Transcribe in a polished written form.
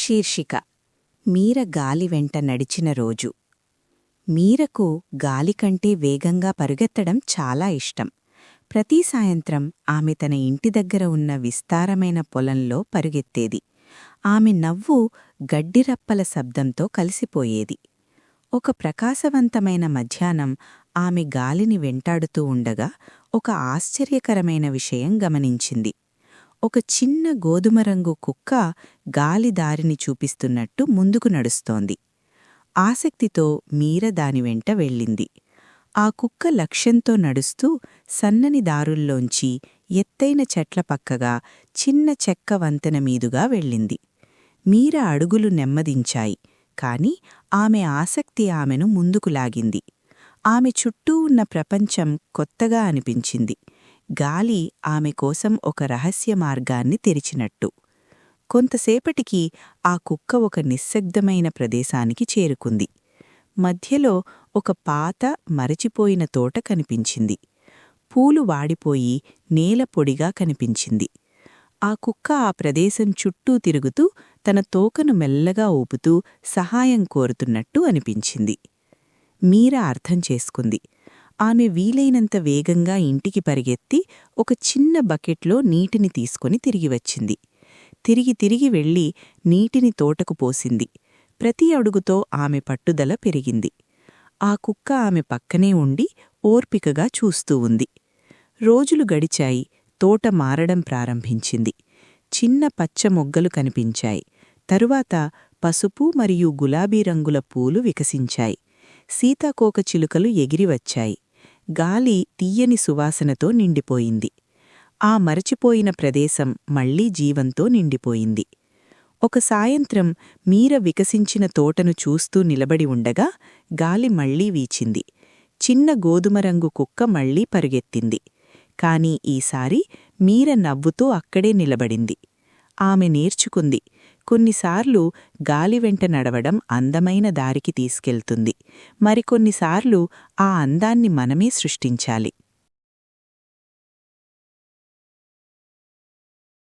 శీర్షిక మీర గాలి వెంట నడిచిన రోజు. మీరకు గాలికంటే వేగంగా పరుగెత్తడం చాలా ఇష్టం. ప్రతి సాయంత్రం ఆమె తన ఇంటి దగ్గర ఉన్న విస్తారమైన పొలంలో పరుగెత్తేది. ఆమె నవ్వు గడ్డిరప్పల శబ్దంతో కలిసిపోయేది. ఒక ప్రకాశవంతమైన మధ్యాహ్నం ఆమె గాలిని వెంటాడుతూ ఉండగా ఒక ఆశ్చర్యకరమైన విషయం గమనించింది. ఒక చిన్న గోధుమరంగు కుక్క గాలి దారిని చూపిస్తున్నట్టు ముందుకు నడుస్తోంది. ఆసక్తితో మీర దాని వెంట వెళ్ళింది. ఆ కుక్క లక్ష్యంతో నడుస్తూ సన్నని దారుల్లోంచి ఎత్తైన చెట్ల పక్కగా చిన్న చెక్క వంతెన మీదుగా వెళ్ళింది. మీర అడుగులు నెమ్మదించాయి, కాని ఆమె ఆసక్తి ఆమెను ముందుకు లాగింది. ఆమె చుట్టూ ఉన్న ప్రపంచం కొత్తగా అనిపించింది. గాలి ఆమె కోసం ఒక రహస్య మార్గాన్ని తెరిచినట్టు. కొంతసేపటికి ఆ కుక్క ఒక నిశ్శబ్దమైన ప్రదేశానికి చేరుకుంది. మధ్యలో ఒక పాత మరచిపోయిన తోట కనిపించింది. పూలు వాడిపోయి నేల పొడిగా కనిపించింది. ఆ కుక్క ఆ ప్రదేశం చుట్టూ తిరుగుతూ తన తోకను మెల్లగా ఊపుతూ సహాయం కోరుతున్నట్టు అనిపించింది. మీర అర్థం చేసుకుంది. ఆమె వీలైనంత వేగంగా ఇంటికి పరిగెత్తి ఒక చిన్న బకెట్లో నీటిని తీసుకొని తిరిగి వచ్చింది. తిరిగి వెళ్ళి నీటిని తోటకు పోసింది. ప్రతి అడుగుతో ఆమె పట్టుదల పెరిగింది. ఆ కుక్క ఆమె పక్కనే ఉండి ఓర్పికగా చూస్తూ ఉంది. రోజులు గడిచాయి. తోట మారడం ప్రారంభించింది. చిన్న పచ్చ మొగ్గలు కనిపించాయి. తరువాత పసుపు మరియు గులాబీ రంగుల పూలు వికసించాయి. సీతాకోకచిలుకలు ఎగిరివచ్చాయి. గాలి తీయని సువాసనతో నిండిపోయింది. ఆ మరచిపోయిన ప్రదేశం మళ్లీ జీవంతో నిండిపోయింది. ఒక సాయంత్రం మీర వికసించిన తోటను చూస్తూ నిలబడి ఉండగా గాలి మళ్లీ వీచింది. చిన్న గోధుమరంగు కుక్క మళ్లీ పరుగెత్తింది. కాని ఈసారి మీర నవ్వుతూ అక్కడే నిలబడింది. ఆమె నేర్చుకుంది, కొన్నిసార్లు గాలి వెంట నడవడం అందమైన దారికి తీసుకెళ్తుంది. మరికొన్నిసార్లు ఆ అందాన్ని మనమే సృష్టించాలి.